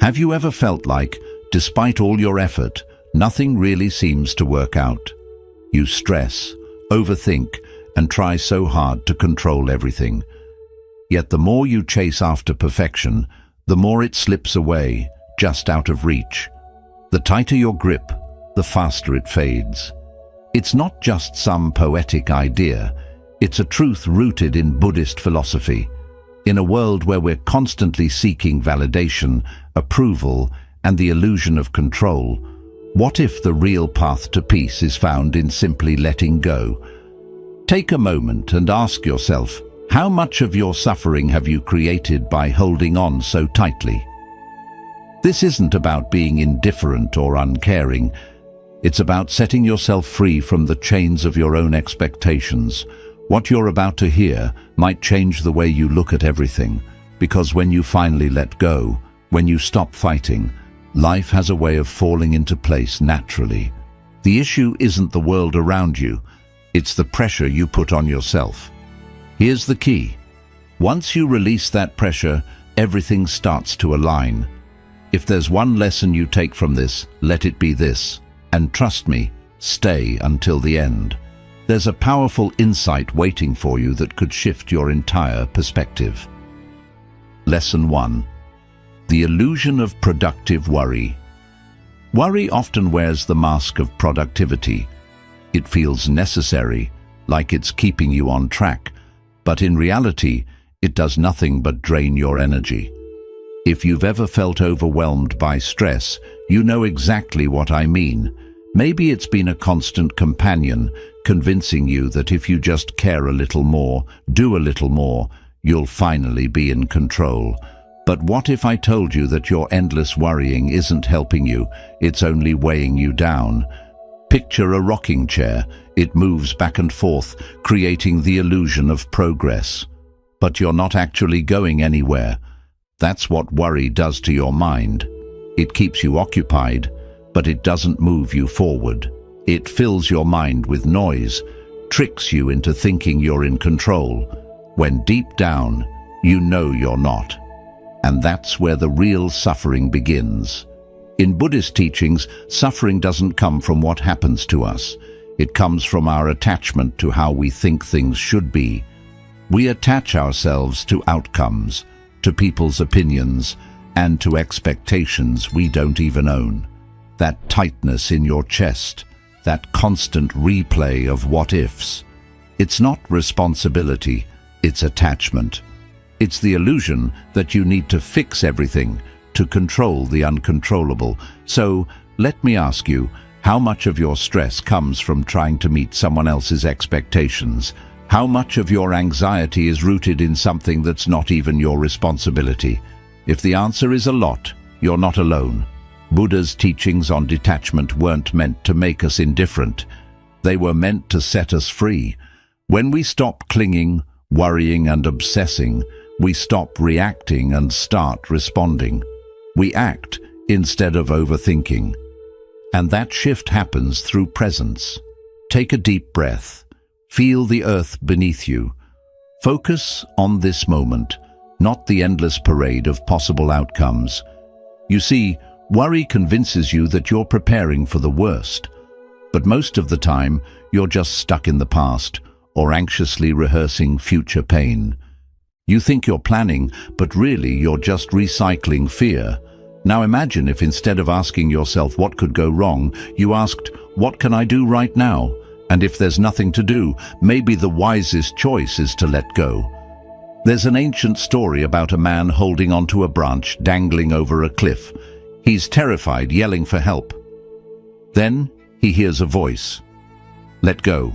Have you ever felt like, despite all your effort, nothing really seems to work out? You stress, overthink, and try so hard to control everything. Yet the more you chase after perfection, the more it slips away, just out of reach. The tighter your grip, the faster it fades. It's not just some poetic idea, it's a truth rooted in Buddhist philosophy. In a world where we're constantly seeking validation, approval, and the illusion of control, what if the real path to peace is found in simply letting go? Take a moment and ask yourself, how much of your suffering have you created by holding on so tightly? This isn't about being indifferent or uncaring. It's about setting yourself free from the chains of your own expectations. What you're about to hear might change the way you look at everything, because when you finally let go, when you stop fighting, life has a way of falling into place naturally. The issue isn't the world around you, it's the pressure you put on yourself. Here's the key. Once you release that pressure, everything starts to align. If there's one lesson you take from this, let it be this. And trust me, stay until the end. There's a powerful insight waiting for you that could shift your entire perspective. Lesson 1. The illusion of productive worry. Worry often wears the mask of productivity. It feels necessary, like it's keeping you on track, but in reality, it does nothing but drain your energy. If you've ever felt overwhelmed by stress, you know exactly what I mean. Maybe it's been a constant companion, convincing you that if you just care a little more, do a little more, you'll finally be in control. But what if I told you that your endless worrying isn't helping you, it's only weighing you down? Picture a rocking chair. It moves back and forth, creating the illusion of progress. But you're not actually going anywhere. That's what worry does to your mind. It keeps you occupied, but it doesn't move you forward. It fills your mind with noise, tricks you into thinking you're in control, when deep down, you know you're not. And that's where the real suffering begins. In Buddhist teachings, suffering doesn't come from what happens to us. It comes from our attachment to how we think things should be. We attach ourselves to outcomes, to people's opinions, and to expectations we don't even own. That tightness in your chest, that constant replay of what-ifs. It's not responsibility, it's attachment. It's the illusion that you need to fix everything, to control the uncontrollable. So, let me ask you, how much of your stress comes from trying to meet someone else's expectations? How much of your anxiety is rooted in something that's not even your responsibility? If the answer is a lot, you're not alone. Buddha's teachings on detachment weren't meant to make us indifferent. They were meant to set us free. When we stop clinging, worrying, and obsessing, we stop reacting and start responding. We act instead of overthinking. And that shift happens through presence. Take a deep breath. Feel the earth beneath you. Focus on this moment, not the endless parade of possible outcomes. You see, worry convinces you that you're preparing for the worst. But most of the time, you're just stuck in the past or anxiously rehearsing future pain. You think you're planning, but really you're just recycling fear. Now imagine if instead of asking yourself what could go wrong, you asked, what can I do right now? And if there's nothing to do, maybe the wisest choice is to let go. There's an ancient story about a man holding onto a branch dangling over a cliff. He's terrified, yelling for help. Then he hears a voice. Let go.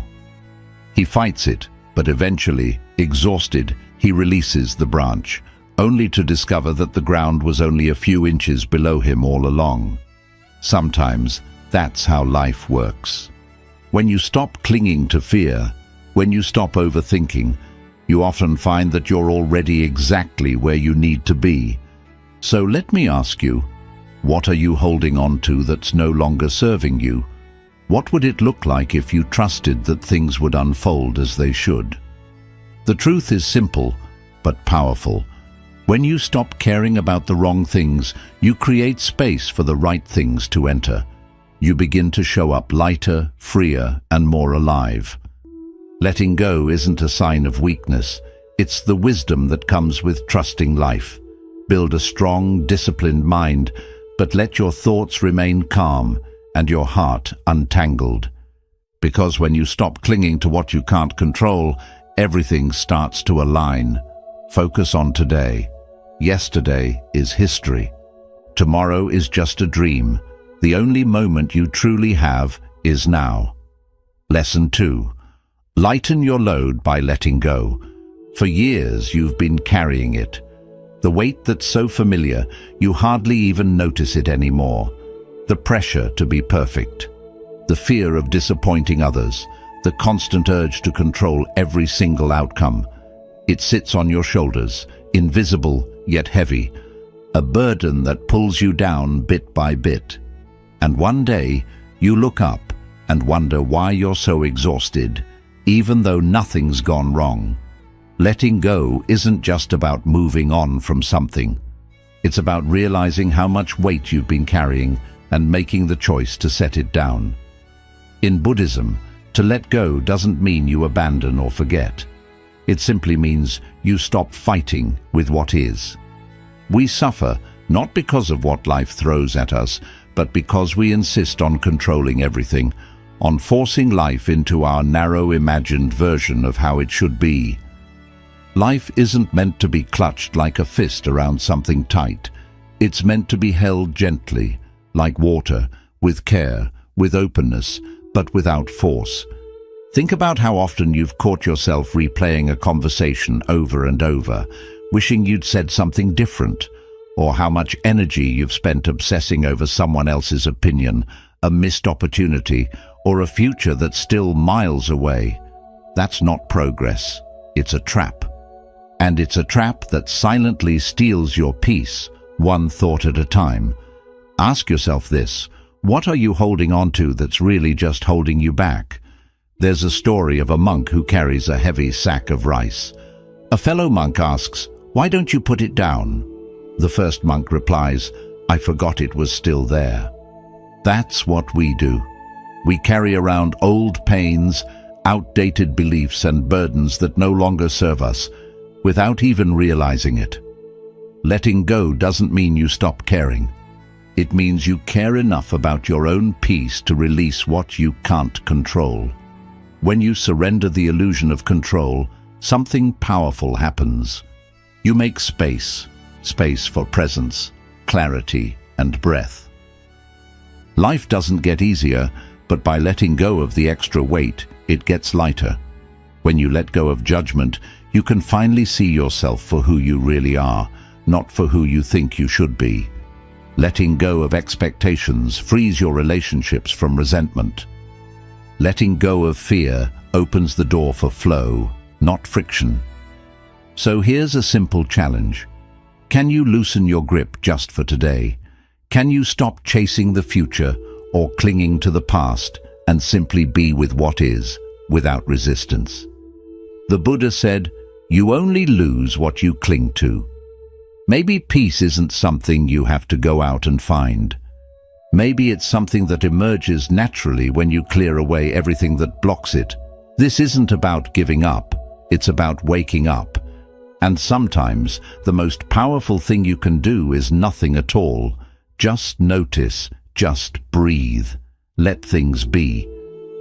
He fights it, but eventually, exhausted, he releases the branch, only to discover that the ground was only a few inches below him all along. Sometimes, that's how life works. When you stop clinging to fear, when you stop overthinking, you often find that you're already exactly where you need to be. So let me ask you, what are you holding on to that's no longer serving you? What would it look like if you trusted that things would unfold as they should? The truth is simple, but powerful. When you stop caring about the wrong things, you create space for the right things to enter. You begin to show up lighter, freer, and more alive. Letting go isn't a sign of weakness. It's the wisdom that comes with trusting life. Build a strong, disciplined mind, but let your thoughts remain calm and your heart untangled. Because when you stop clinging to what you can't control, everything starts to align. Focus on today. Yesterday is history. Tomorrow is just a dream. The only moment you truly have is now. Lesson 2. Lighten your load by letting go. For years you've been carrying it. The weight that's so familiar, you hardly even notice it anymore. The pressure to be perfect. The fear of disappointing others. The constant urge to control every single outcome. It sits on your shoulders, invisible yet heavy. A burden that pulls you down bit by bit. And one day, you look up and wonder why you're so exhausted, even though nothing's gone wrong. Letting go isn't just about moving on from something. It's about realizing how much weight you've been carrying and making the choice to set it down. In Buddhism, to let go doesn't mean you abandon or forget. It simply means you stop fighting with what is. We suffer not because of what life throws at us, but because we insist on controlling everything, on forcing life into our narrow, imagined version of how it should be. Life isn't meant to be clutched like a fist around something tight. It's meant to be held gently, like water, with care, with openness, but without force. Think about how often you've caught yourself replaying a conversation over and over, wishing you'd said something different, or how much energy you've spent obsessing over someone else's opinion, a missed opportunity, or a future that's still miles away. That's not progress. It's a trap. And it's a trap that silently steals your peace, one thought at a time. Ask yourself this: what are you holding on to that's really just holding you back? There's a story of a monk who carries a heavy sack of rice. A fellow monk asks, "Why don't you put it down?" The first monk replies, "I forgot it was still there." That's what we do. We carry around old pains, outdated beliefs and burdens that no longer serve us, without even realizing it. Letting go doesn't mean you stop caring. It means you care enough about your own peace to release what you can't control. When you surrender the illusion of control, something powerful happens. You make space for presence, clarity, and breath. Life doesn't get easier, but by letting go of the extra weight, it gets lighter. When you let go of judgment, you can finally see yourself for who you really are, not for who you think you should be. Letting go of expectations frees your relationships from resentment. Letting go of fear opens the door for flow, not friction. So here's a simple challenge. Can you loosen your grip just for today? Can you stop chasing the future or clinging to the past and simply be with what is, without resistance? The Buddha said, "You only lose what you cling to." Maybe peace isn't something you have to go out and find. Maybe it's something that emerges naturally when you clear away everything that blocks it. This isn't about giving up, it's about waking up. And sometimes the most powerful thing you can do is nothing at all. Just notice, just breathe. Let things be.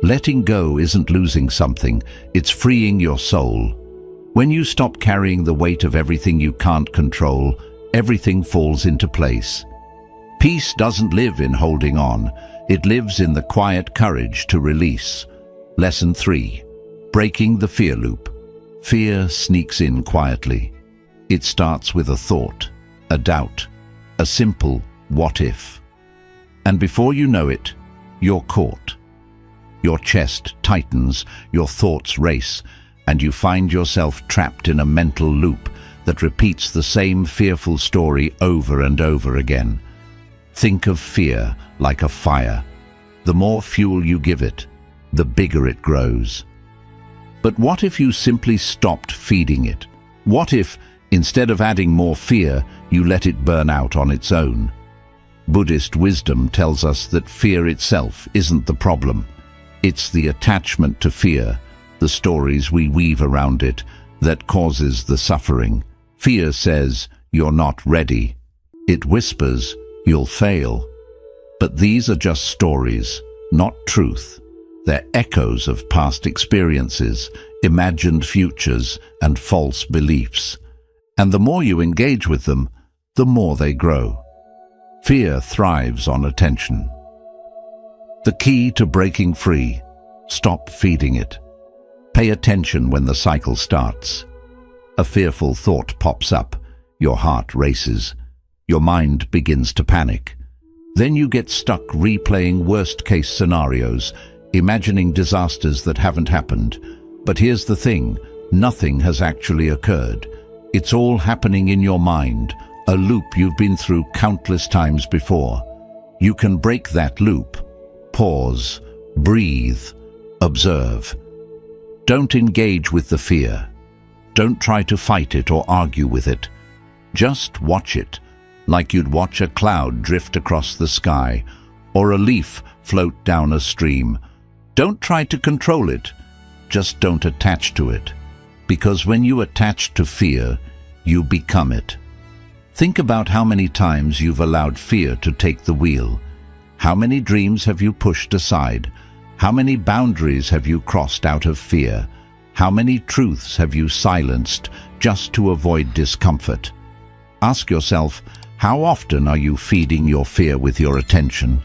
Letting go isn't losing something, it's freeing your soul. When you stop carrying the weight of everything you can't control, everything falls into place. Peace doesn't live in holding on, it lives in the quiet courage to release. Lesson 3. Breaking the fear loop. Fear sneaks in quietly. It starts with a thought, a doubt, a simple what if. And before you know it, you're caught. Your chest tightens, your thoughts race, and you find yourself trapped in a mental loop that repeats the same fearful story over and over again. Think of fear like a fire. The more fuel you give it, the bigger it grows. But what if you simply stopped feeding it? What if, Instead of adding more fear, you let it burn out on its own. Buddhist wisdom tells us that fear itself isn't the problem. It's the attachment to fear, the stories we weave around it, that causes the suffering. Fear says, "You're not ready." It whispers, "You'll fail." But these are just stories, not truth. They're echoes of past experiences, imagined futures, and false beliefs. And the more you engage with them, the more they grow. Fear thrives on attention. The key to breaking free: stop feeding it. Pay attention when the cycle starts. A fearful thought pops up, your heart races, your mind begins to panic. Then you get stuck replaying worst-case scenarios, imagining disasters that haven't happened. But here's the thing, nothing has actually occurred. It's all happening in your mind, a loop you've been through countless times before. You can break that loop. Pause, breathe, observe. Don't engage with the fear. Don't try to fight it or argue with it. Just watch it, like you'd watch a cloud drift across the sky or a leaf float down a stream. Don't try to control it. Just don't attach to it. Because when you attach to fear, you become it. Think about how many times you've allowed fear to take the wheel. How many dreams have you pushed aside? How many boundaries have you crossed out of fear? How many truths have you silenced just to avoid discomfort? Ask yourself, how often are you feeding your fear with your attention?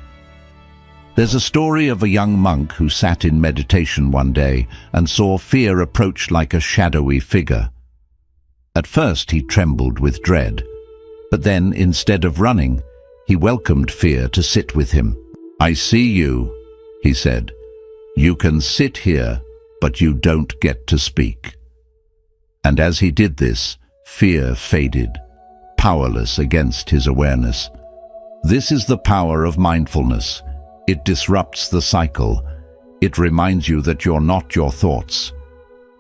There's a story of a young monk who sat in meditation one day and saw fear approach like a shadowy figure. At first he trembled with dread, but then, instead of running, he welcomed fear to sit with him. "I see you," he said. "You can sit here, but you don't get to speak." And as he did this, fear faded, powerless against his awareness. This is the power of mindfulness. It disrupts the cycle. It reminds you that you're not your thoughts.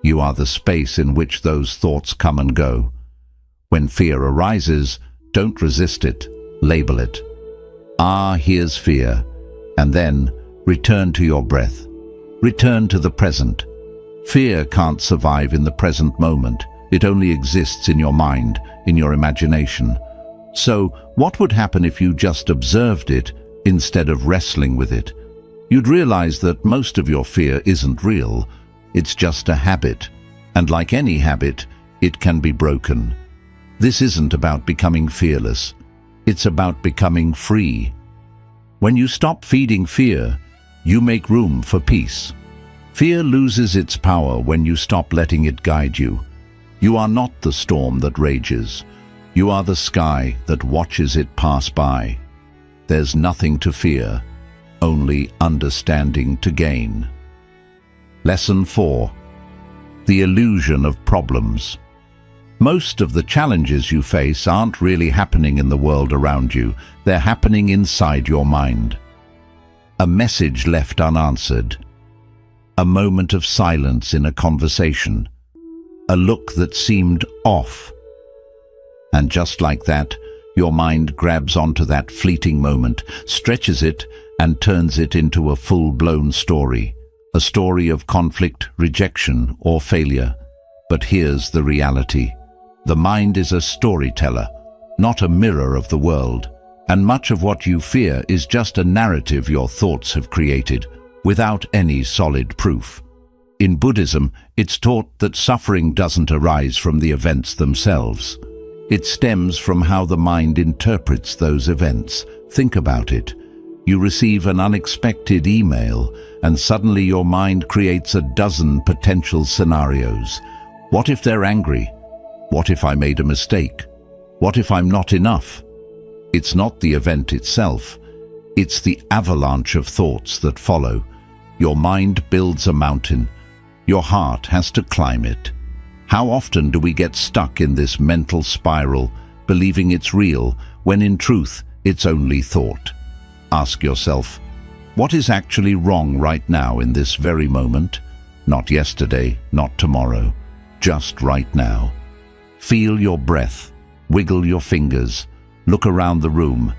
You are the space in which those thoughts come and go. When fear arises, don't resist it, label it. "Ah, here's fear." And then return to your breath. Return to the present. Fear can't survive in the present moment. It only exists in your mind, in your imagination. So, what would happen if you just observed it instead of wrestling with it? You'd realize that most of your fear isn't real. It's just a habit. And like any habit, it can be broken. This isn't about becoming fearless. It's about becoming free. When you stop feeding fear, you make room for peace. Fear loses its power when you stop letting it guide you. You are not the storm that rages. You are the sky that watches it pass by. There's nothing to fear, only understanding to gain. Lesson 4. The illusion of problems. Most of the challenges you face aren't really happening in the world around you. They're happening inside your mind. A message left unanswered. A moment of silence in a conversation. A look that seemed off. And just like that, your mind grabs onto that fleeting moment, stretches it, and turns it into a full-blown story. A story of conflict, rejection, or failure. But here's the reality. The mind is a storyteller, not a mirror of the world. And much of what you fear is just a narrative your thoughts have created, without any solid proof. In Buddhism, it's taught that suffering doesn't arise from the events themselves. It stems from how the mind interprets those events. Think about it. You receive an unexpected email, and suddenly your mind creates a dozen potential scenarios. What if they're angry? What if I made a mistake? What if I'm not enough? It's not the event itself. It's the avalanche of thoughts that follow. Your mind builds a mountain. Your heart has to climb it. How often do we get stuck in this mental spiral, believing it's real, when in truth it's only thought? Ask yourself, what is actually wrong right now in this very moment? Not yesterday, not tomorrow, just right now. Feel your breath, wiggle your fingers, look around the room.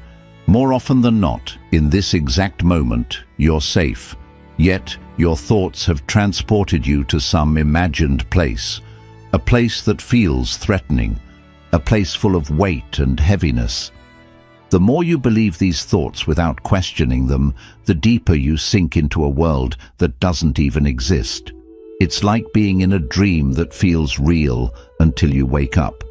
More often than not, in this exact moment, you're safe. Yet, your thoughts have transported you to some imagined place, a place that feels threatening, a place full of weight and heaviness. The more you believe these thoughts without questioning them, the deeper you sink into a world that doesn't even exist. It's like being in a dream that feels real until you wake up.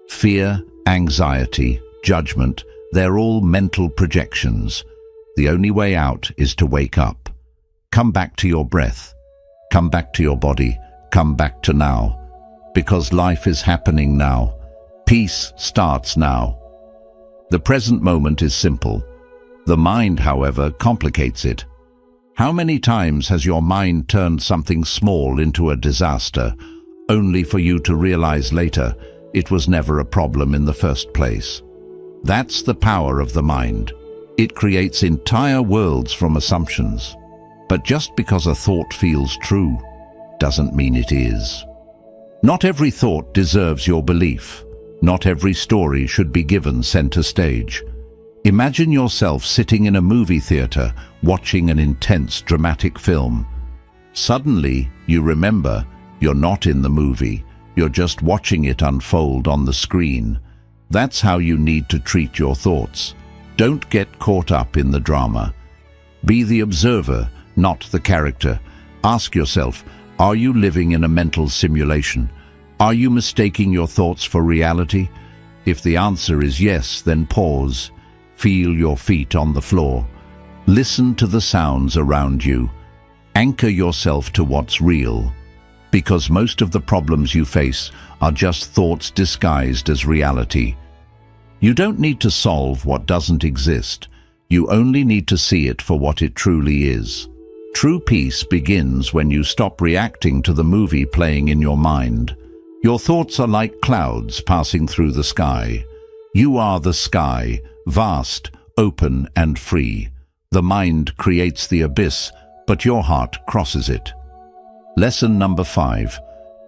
Fear, anxiety, judgment, they're all mental projections. The only way out is to wake up. Come back to your breath. Come back to your body. Come back to now. Because life is happening now. Peace starts now. The present moment is simple. The mind, however, complicates it. How many times has your mind turned something small into a disaster, only for you to realize later it was never a problem in the first place? That's the power of the mind. It creates entire worlds from assumptions. But just because a thought feels true, doesn't mean it is. Not every thought deserves your belief. Not every story should be given center stage. Imagine yourself sitting in a movie theater watching an intense dramatic film. Suddenly, you remember you're not in the movie, you're just watching it unfold on the screen. That's how you need to treat your thoughts. Don't get caught up in the drama. Be the observer, not the character. Ask yourself, are you living in a mental simulation? Are you mistaking your thoughts for reality? If the answer is yes, then pause. Feel your feet on the floor. Listen to the sounds around you. Anchor yourself to what's real. Because most of the problems you face are just thoughts disguised as reality. You don't need to solve what doesn't exist. You only need to see it for what it truly is. True peace begins when you stop reacting to the movie playing in your mind. Your thoughts are like clouds passing through the sky. You are the sky, vast, open and free. The mind creates the abyss, but your heart crosses it. Lesson number 5.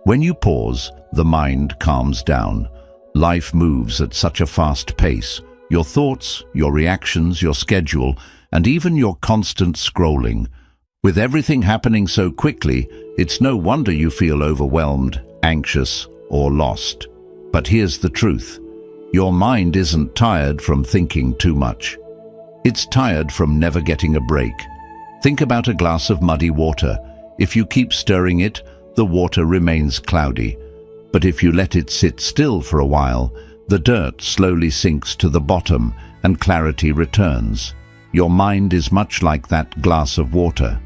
When you pause, the mind calms down. Life moves at such a fast pace. Your thoughts, your reactions, your schedule, and even your constant scrolling. With everything happening so quickly, it's no wonder you feel overwhelmed, anxious, or lost. But here's the truth. Your mind isn't tired from thinking too much. It's tired from never getting a break. Think about a glass of muddy water. If you keep stirring it, the water remains cloudy. But if you let it sit still for a while, the dirt slowly sinks to the bottom and clarity returns. Your mind is much like that glass of water.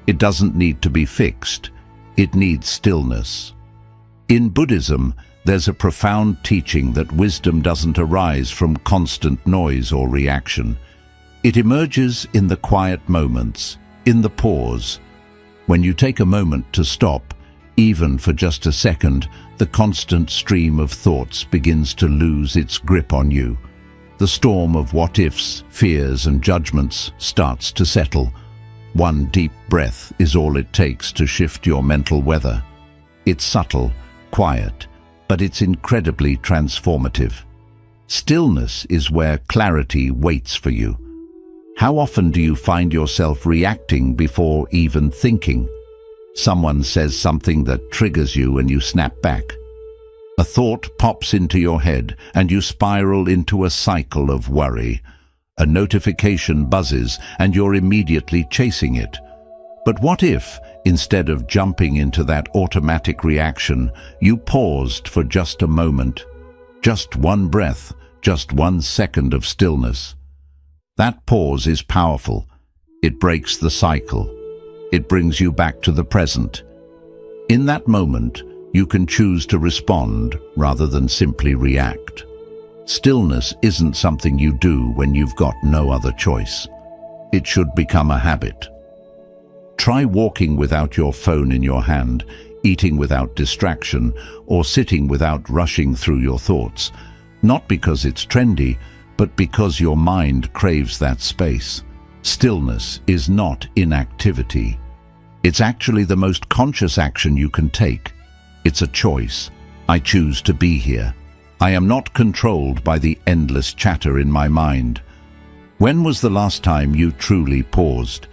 It doesn't need to be fixed. It needs stillness. In Buddhism, there's a profound teaching that wisdom doesn't arise from constant noise or reaction. It emerges in the quiet moments, in the pause. When you take a moment to stop, even for just a second, the constant stream of thoughts begins to lose its grip on you. The storm of what-ifs, fears and judgments starts to settle. One deep breath is all it takes to shift your mental weather. It's subtle, quiet, but it's incredibly transformative. Stillness is where clarity waits for you. How often do you find yourself reacting before even thinking? Someone says something that triggers you and you snap back. A thought pops into your head and you spiral into a cycle of worry. A notification buzzes and you're immediately chasing it. But what if, instead of jumping into that automatic reaction, you paused for just a moment? Just one breath, just 1 second of stillness. That pause is powerful. It breaks the cycle. It brings you back to the present. In that moment, you can choose to respond rather than simply react. Stillness isn't something you do when you've got no other choice. It should become a habit. Try walking without your phone in your hand, eating without distraction, or sitting without rushing through your thoughts. Not because it's trendy, but because your mind craves that space. Stillness is not inactivity. It's actually the most conscious action you can take. It's a choice. I choose to be here. I am not controlled by the endless chatter in my mind. When was the last time you truly paused?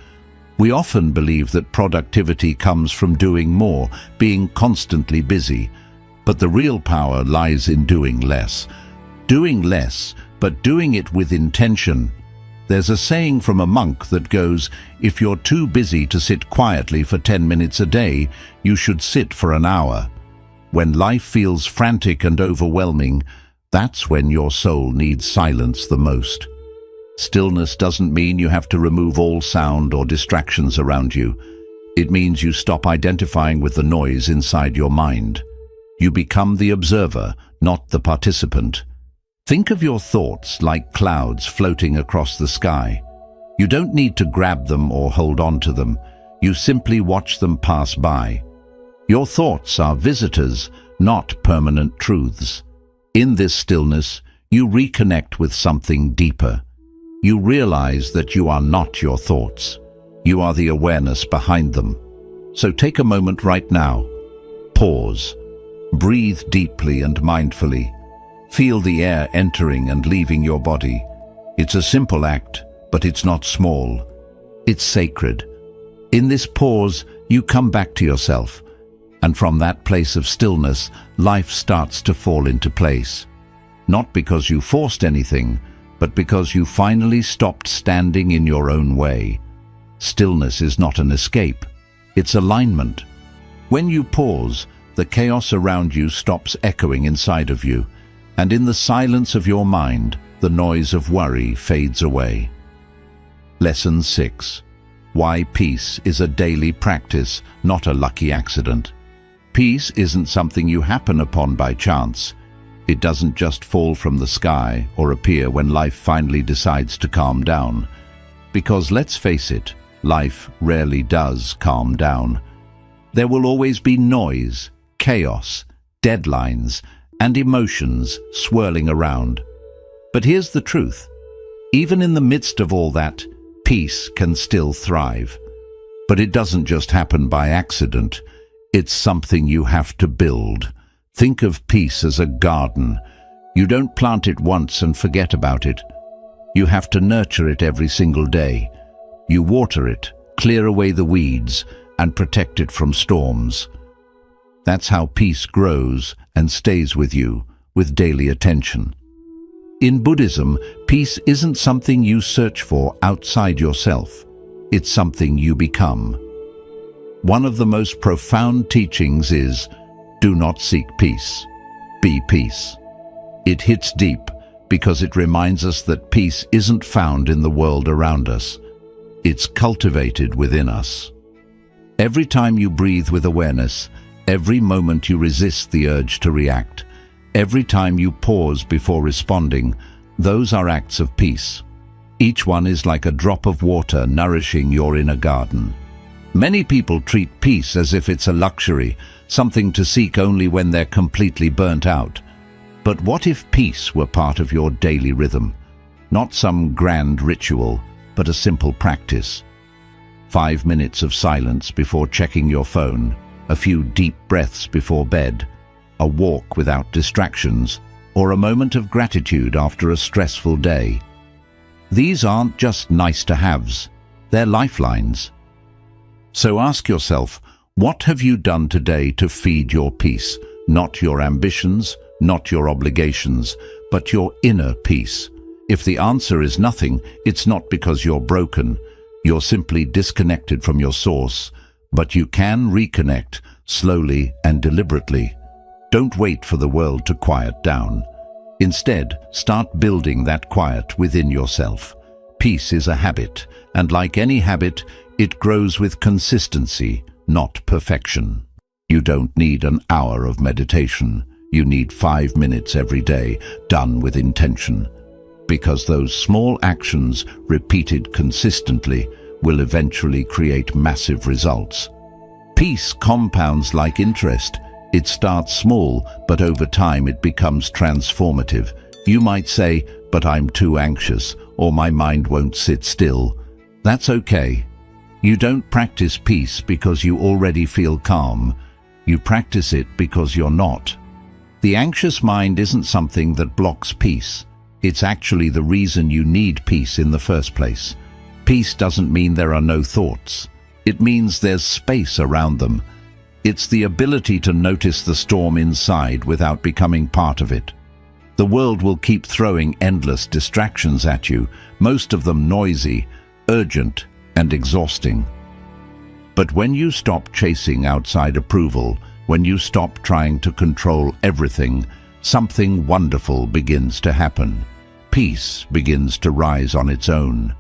We often believe that productivity comes from doing more, being constantly busy. But the real power lies in doing less. Doing less, but doing it with intention. There's a saying from a monk that goes, if you're too busy to sit quietly for 10 minutes a day, you should sit for an hour. When life feels frantic and overwhelming, that's when your soul needs silence the most. Stillness doesn't mean you have to remove all sound or distractions around you. It means you stop identifying with the noise inside your mind. You become the observer, not the participant. Think of your thoughts like clouds floating across the sky. You don't need to grab them or hold on to them. You simply watch them pass by. Your thoughts are visitors, not permanent truths. In this stillness, you reconnect with something deeper. You realize that you are not your thoughts. You are the awareness behind them. So take a moment right now. Pause. Breathe deeply and mindfully. Feel the air entering and leaving your body. It's a simple act, but it's not small. It's sacred. In this pause, you come back to yourself. And from that place of stillness, life starts to fall into place. Not because you forced anything, but because you finally stopped standing in your own way. Stillness is not an escape. It's alignment. When you pause, the chaos around you stops echoing inside of you, and in the silence of your mind, the noise of worry fades away. Lesson 6. Why peace is a daily practice, not a lucky accident. Peace isn't something you happen upon by chance. It doesn't just fall from the sky or appear when life finally decides to calm down. Because let's face it, life rarely does calm down. There will always be noise, chaos, deadlines, and emotions swirling around. But here's the truth. Even in the midst of all that, peace can still thrive. But it doesn't just happen by accident. It's something you have to build. Think of peace as a garden. You don't plant it once and forget about it. You have to nurture it every single day. You water it, clear away the weeds, and protect it from storms. That's how peace grows and stays with you, with daily attention. In Buddhism, peace isn't something you search for outside yourself. It's something you become. One of the most profound teachings is, do not seek peace, be peace. It hits deep because it reminds us that peace isn't found in the world around us. It's cultivated within us. Every time you breathe with awareness, every moment you resist the urge to react, every time you pause before responding, those are acts of peace. Each one is like a drop of water nourishing your inner garden. Many people treat peace as if it's a luxury, something to seek only when they're completely burnt out. But what if peace were part of your daily rhythm? Not some grand ritual, but a simple practice. 5 minutes of silence before checking your phone, a few deep breaths before bed, a walk without distractions, or a moment of gratitude after a stressful day. These aren't just nice-to-haves, they're lifelines. So ask yourself, what have you done today to feed your peace? Not your ambitions, not your obligations, but your inner peace. If the answer is nothing, it's not because you're broken. You're simply disconnected from your source. But you can reconnect, slowly and deliberately. Don't wait for the world to quiet down. Instead, start building that quiet within yourself. Peace is a habit, and like any habit, it grows with consistency, not perfection. You don't need an hour of meditation. You need 5 minutes every day, done with intention. Because those small actions, repeated consistently, will eventually create massive results. Peace compounds like interest. It starts small, but over time it becomes transformative. You might say, but I'm too anxious, or my mind won't sit still. That's okay. You don't practice peace because you already feel calm. You practice it because you're not. The anxious mind isn't something that blocks peace. It's actually the reason you need peace in the first place. Peace doesn't mean there are no thoughts. It means there's space around them. It's the ability to notice the storm inside without becoming part of it. The world will keep throwing endless distractions at you, most of them noisy, urgent, and exhausting. But when you stop chasing outside approval, when you stop trying to control everything, something wonderful begins to happen. Peace begins to rise on its own.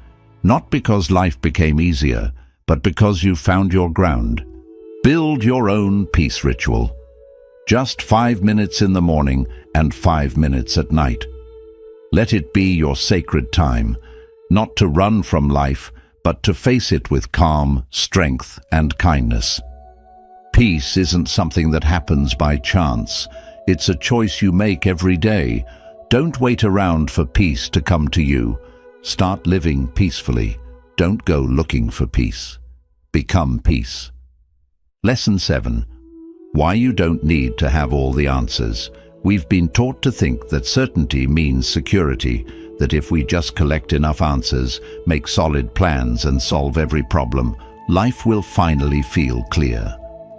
Not because life became easier, but because you found your ground. Build your own peace ritual. Just 5 minutes in the morning and 5 minutes at night. Let it be your sacred time, not to run from life, but to face it with calm, strength, and kindness. Peace isn't something that happens by chance. It's a choice you make every day. Don't wait around for peace to come to you. Start living peacefully. Don't go looking for peace. Become peace. Lesson 7. Why you don't need to have all the answers. We've been taught to think that certainty means security, that if we just collect enough answers, make solid plans and solve every problem, life will finally feel clear.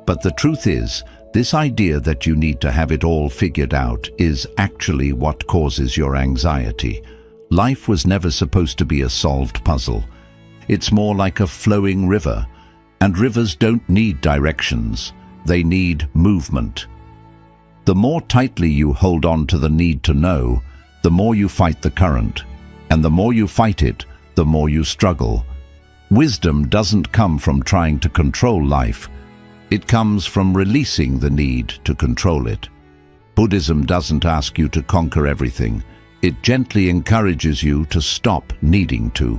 But the truth is, this idea that you need to have it all figured out is actually what causes your anxiety. Life was never supposed to be a solved puzzle. It's more like a flowing river, and rivers don't need directions. They need movement. The more tightly you hold on to the need to know, the more you fight the current, and the more you fight it, the more you struggle. Wisdom doesn't come from trying to control life. It comes from releasing the need to control it. Buddhism doesn't ask you to conquer everything. It gently encourages you to stop needing to.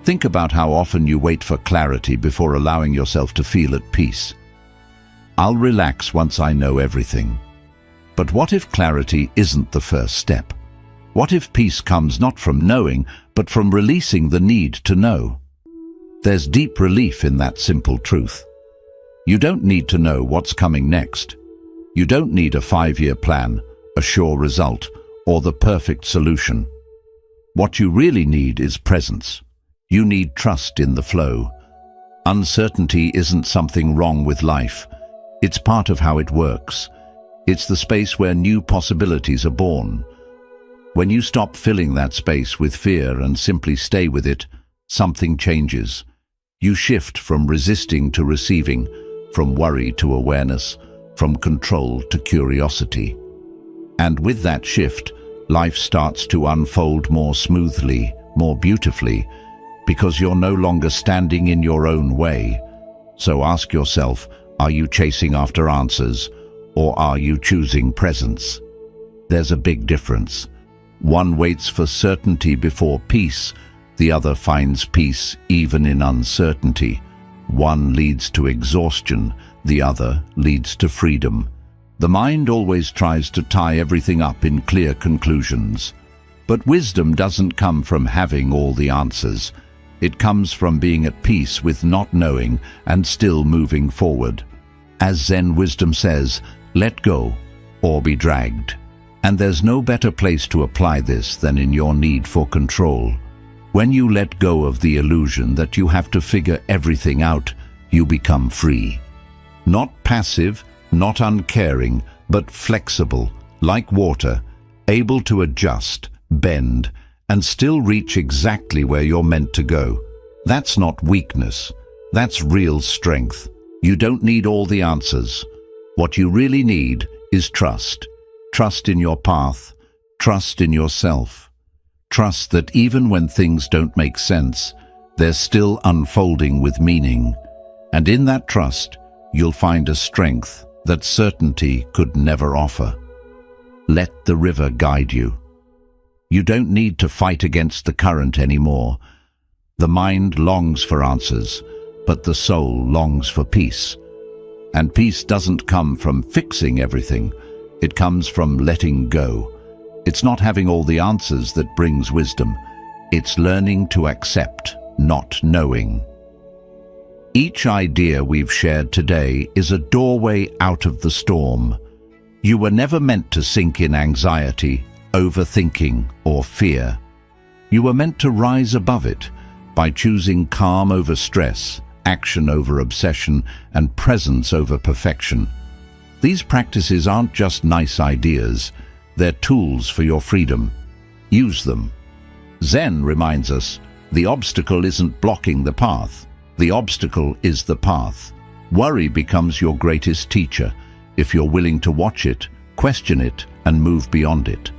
Think about how often you wait for clarity before allowing yourself to feel at peace. I'll relax once I know everything. But what if clarity isn't the first step? What if peace comes not from knowing, but from releasing the need to know? There's deep relief in that simple truth. You don't need to know what's coming next. You don't need a 5-year plan, a sure result, or the perfect solution. What you really need is presence. You need trust in the flow. Uncertainty isn't something wrong with life. It's part of how it works. It's the space where new possibilities are born. When you stop filling that space with fear and simply stay with it, something changes. You shift from resisting to receiving, from worry to awareness, from control to curiosity. And with that shift, life starts to unfold more smoothly, more beautifully, because you're no longer standing in your own way. So ask yourself, are you chasing after answers, or are you choosing presence? There's a big difference. One waits for certainty before peace, the other finds peace even in uncertainty. One leads to exhaustion, the other leads to freedom. The mind always tries to tie everything up in clear conclusions. But wisdom doesn't come from having all the answers. It comes from being at peace with not knowing and still moving forward. As Zen wisdom says, let go or be dragged. And there's no better place to apply this than in your need for control. When you let go of the illusion that you have to figure everything out, you become free. Not passive, not uncaring, but flexible, like water, able to adjust, bend, and still reach exactly where you're meant to go. That's not weakness. That's real strength. You don't need all the answers. What you really need is trust. Trust in your path. Trust in yourself. Trust that even when things don't make sense, they're still unfolding with meaning. And in that trust, you'll find a strength that certainty could never offer. Let the river guide you. You don't need to fight against the current anymore. The mind longs for answers, but the soul longs for peace. And peace doesn't come from fixing everything. It comes from letting go. It's not having all the answers that brings wisdom. It's learning to accept, not knowing. Each idea we've shared today is a doorway out of the storm. You were never meant to sink in anxiety, overthinking, or fear. You were meant to rise above it by choosing calm over stress, action over obsession, and presence over perfection. These practices aren't just nice ideas, they're tools for your freedom. Use them. Zen reminds us, the obstacle isn't blocking the path. The obstacle is the path. Worry becomes your greatest teacher if you're willing to watch it, question it, and move beyond it.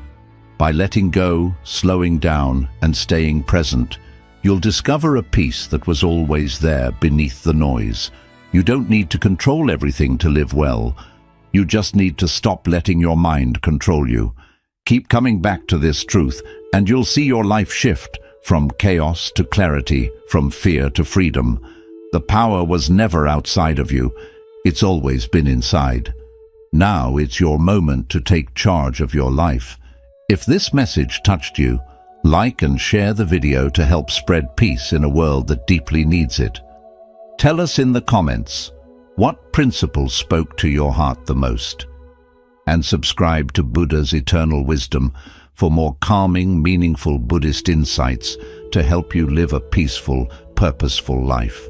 By letting go, slowing down, and staying present, you'll discover a peace that was always there beneath the noise. You don't need to control everything to live well. You just need to stop letting your mind control you. Keep coming back to this truth, and you'll see your life shift from chaos to clarity, from fear to freedom. The power was never outside of you. It's always been inside. Now it's your moment to take charge of your life. If this message touched you, like and share the video to help spread peace in a world that deeply needs it. Tell us in the comments, what principles spoke to your heart the most? And subscribe to Buddha's Eternal Wisdom for more calming, meaningful Buddhist insights to help you live a peaceful, purposeful life.